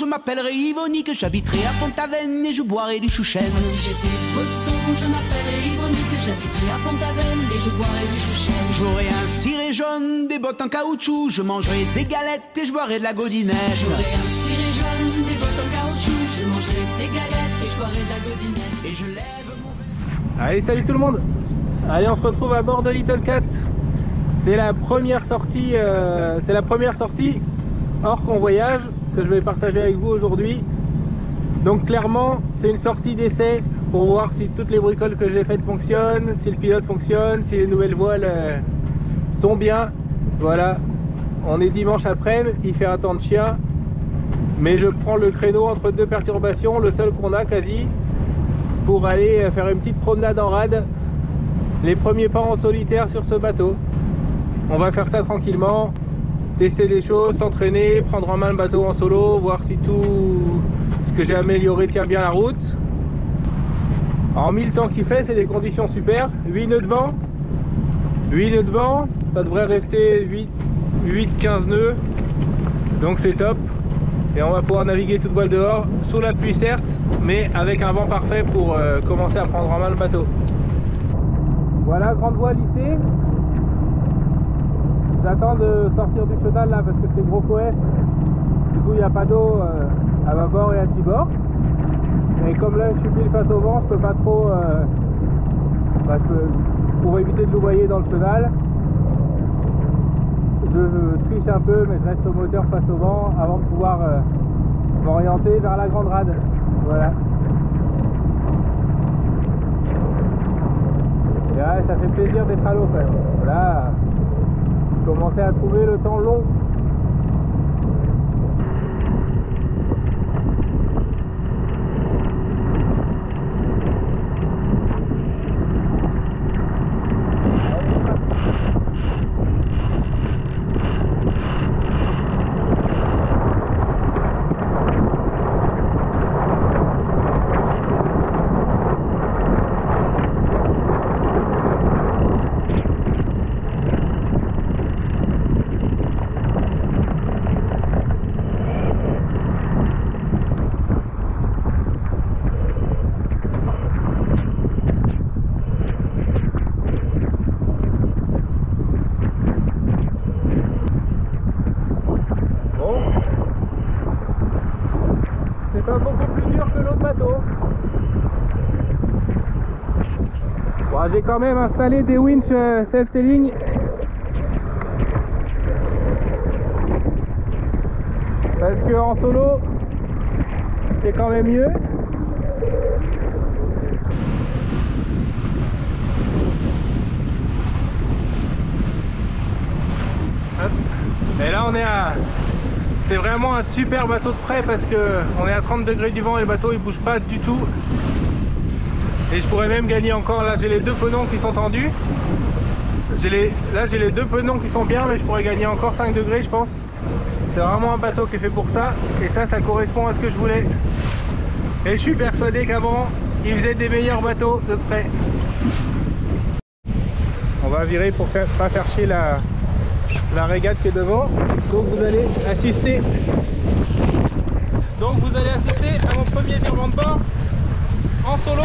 je m'appellerai Yvonique, j'habiterai à Pont-Aven et je boirai du chouchen. Moi si j'étais breton, je m'appellerais Yvonique, j'habiterai à Pont-Aven et je boirai du chouchen. J'aurai un ciré jaune, des bottes en caoutchouc, je mangerai des galettes et je boirai de la godinette. J'aurai un ciré jaune, des bottes en caoutchouc, je mangerai des galettes et je boirai de la godinette. Et je lève mon... Allez, salut tout le monde. Allez, on se retrouve à bord de Little Cat. C'est la première sortie, hors convoyage que je vais partager avec vous aujourd'hui. Donc clairement, c'est une sortie d'essai pour voir si toutes les bricoles que j'ai faites fonctionnent, si le pilote fonctionne, si les nouvelles voiles sont bien. Voilà, on est dimanche après-midi, il fait un temps de chien, mais je prends le créneau entre deux perturbations, le seul qu'on a quasi, pour aller faire une petite promenade en rade, les premiers pas en solitaire sur ce bateau. On va faire ça tranquillement, tester des choses, s'entraîner, prendre en main le bateau en solo, voir si tout ce que j'ai amélioré tient bien la route. Hormis le temps qu'il fait, c'est des conditions super. 8 nœuds de vent. 8 nœuds de vent, ça devrait rester 8-15 nœuds. Donc c'est top. Et on va pouvoir naviguer toute voile dehors, sous la pluie certes, mais avec un vent parfait pour commencer à prendre en main le bateau. Voilà, grande voile lissée. J'attends de sortir du chenal là parce que c'est gros coef. Du coup il n'y a pas d'eau à bâbord et à tribord. Et comme là je suis pile face au vent, je peux pas trop pour éviter de louvoyer dans le chenal. Je triche un peu mais je reste au moteur face au vent avant de pouvoir m'orienter vers la grande rade. Voilà. Et ouais, ça fait plaisir d'être à l'eau quand même. Voilà. Commencer à trouver le temps long. J'ai quand même installé des winches self-tailing parce que en solo c'est quand même mieux. Hop. Et là on est à... C'est vraiment un super bateau de près parce que on est à 30 degrés du vent et le bateau il bouge pas du tout. Et je pourrais même gagner encore. Là j'ai les deux penons qui sont tendus. Là j'ai les deux penons qui sont bien, mais je pourrais gagner encore 5 degrés je pense. C'est vraiment un bateau qui est fait pour ça. Et ça correspond à ce que je voulais. Et je suis persuadé qu'avant il faisait des meilleurs bateaux de près. On va virer pour pas faire chier la régate qui est devant. Donc vous allez assister à mon premier virement de bord en solo.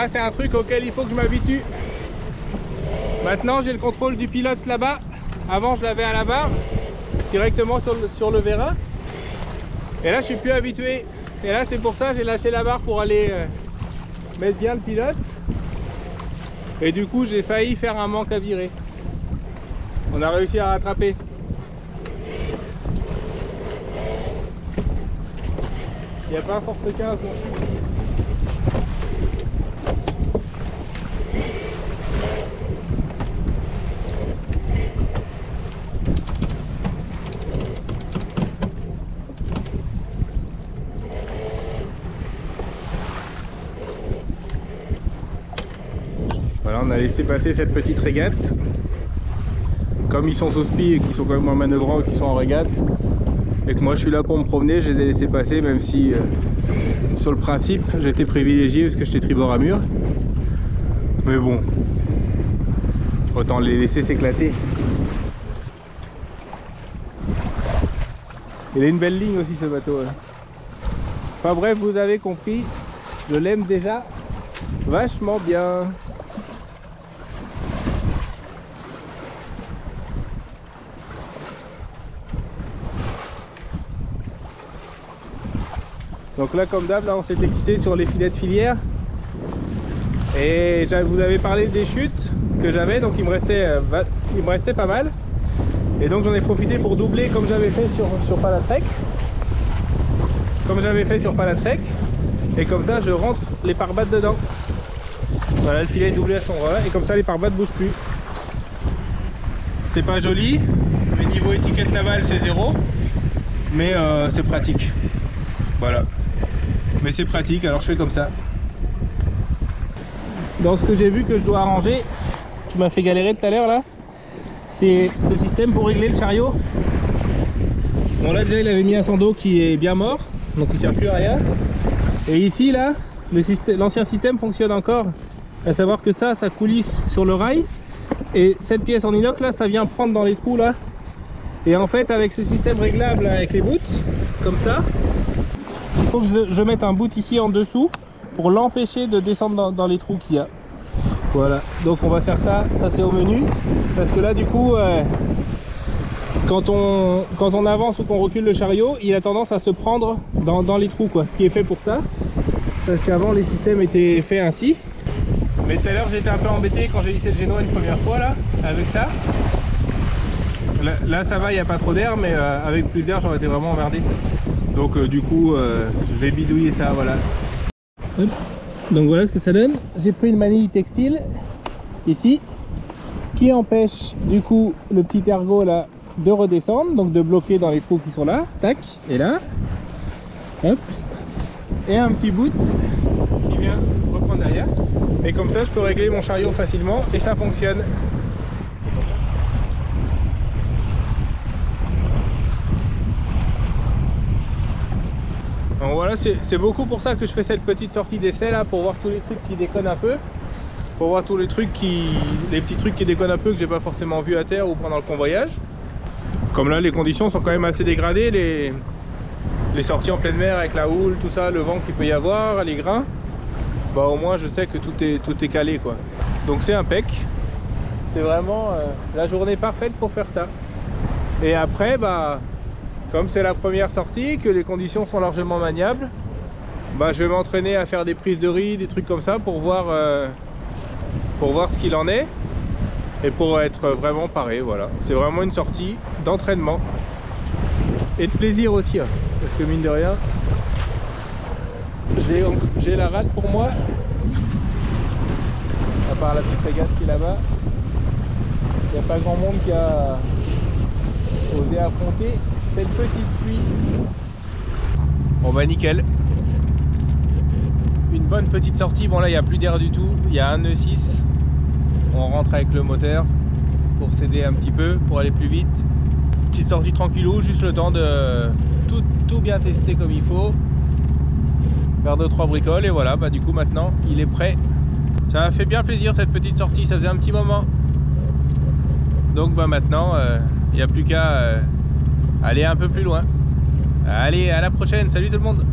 Ça c'est un truc auquel il faut que je m'habitue. Maintenant j'ai le contrôle du pilote là-bas. Avant je l'avais à la barre, directement sur le vérin. Et là je suis plus habitué. Et là c'est pour ça que j'ai lâché la barre pour aller mettre bien le pilote. Et du coup j'ai failli faire un manque à virer. On a réussi à rattraper. Il n'y a pas force 15 non plus. Voilà, on a laissé passer cette petite régate. Comme ils sont sous spi et qu'ils sont quand même en manœuvrant et qu'ils sont en régate, et que moi je suis là pour me promener, je les ai laissés passer, même si sur le principe j'étais privilégié parce que j'étais tribord à mur. Mais bon, autant les laisser s'éclater. Il a une belle ligne aussi ce bateau. Enfin bref, vous avez compris, je l'aime déjà vachement bien. Donc là comme d'hab, là on s'était quitté sur les filets de filière. Et vous avais parlé des chutes que j'avais, donc il me restait pas mal. Et donc j'en ai profité pour doubler comme j'avais fait sur Palatrek. Et comme ça je rentre les pare-battes dedans. Voilà, le filet est doublé à son endroit et comme ça les pare-battes bougent plus. C'est pas joli, mais niveau étiquette Laval c'est 0. Mais c'est pratique. Voilà. Mais c'est pratique, alors je fais comme ça. Dans ce que j'ai vu que je dois arranger, qui m'a fait galérer tout à l'heure là, c'est ce système pour régler le chariot. Bon là déjà il avait mis un sando qui est bien mort, donc il ne sert plus à rien. Et ici là, l'ancien système fonctionne encore, à savoir que ça coulisse sur le rail. Et cette pièce en inox là, ça vient prendre dans les trous là. Et en fait avec ce système réglable avec les boots, comme ça, il faut que je mette un boot ici en dessous pour l'empêcher de descendre dans les trous qu'il y a. Voilà, donc on va faire ça, c'est au menu. Parce que là du coup, quand on avance ou qu'on recule le chariot, il a tendance à se prendre dans les trous quoi. Ce qui est fait pour ça. Parce qu'avant les systèmes étaient faits ainsi. Mais tout à l'heure j'étais un peu embêté quand j'ai hissé le génois une première fois là, avec ça. Là ça va, il n'y a pas trop d'air, mais avec plus d'air j'aurais été vraiment emmerdé. Donc du coup je vais bidouiller ça, voilà. Hop. Donc voilà ce que ça donne. J'ai pris une manille textile ici qui empêche du coup le petit ergot là de redescendre, donc de bloquer dans les trous qui sont là, tac, et là, hop, et un petit boot qui vient reprendre derrière, et comme ça je peux régler mon chariot facilement et ça fonctionne. Donc voilà, c'est beaucoup pour ça que je fais cette petite sortie d'essai là, pour voir tous les trucs qui déconnent un peu, pour voir tous les trucs les petits trucs qui déconnent un peu que j'ai pas forcément vu à terre ou pendant le convoyage. Comme là les conditions sont quand même assez dégradées, les sorties en pleine mer avec la houle, tout ça, le vent qu'il peut y avoir, les grains, bah au moins je sais que tout est calé quoi. Donc c'est impec, c'est vraiment la journée parfaite pour faire ça. Et après bah comme c'est la première sortie, que les conditions sont largement maniables, bah, je vais m'entraîner à faire des prises de riz, des trucs comme ça pour voir ce qu'il en est et pour être vraiment paré. Voilà, c'est vraiment une sortie d'entraînement et de plaisir aussi, hein, parce que mine de rien, j'ai la rade pour moi, à part la petite régate qui est là-bas. Il n'y a pas grand monde qui a osé affronter cette petite pluie. Bon bah nickel, une bonne petite sortie. Bon là il n'y a plus d'air du tout, il y a un nœud 6, on rentre avec le moteur pour s'aider un petit peu, pour aller plus vite. Petite sortie tranquillou, juste le temps de tout bien tester comme il faut, faire 2-3 bricoles et voilà, bah du coup maintenant il est prêt. Ça m'a fait bien plaisir cette petite sortie, ça faisait un petit moment. Donc bah maintenant il n'y a plus qu'à aller un peu plus loin. Allez, à la prochaine, salut tout le monde.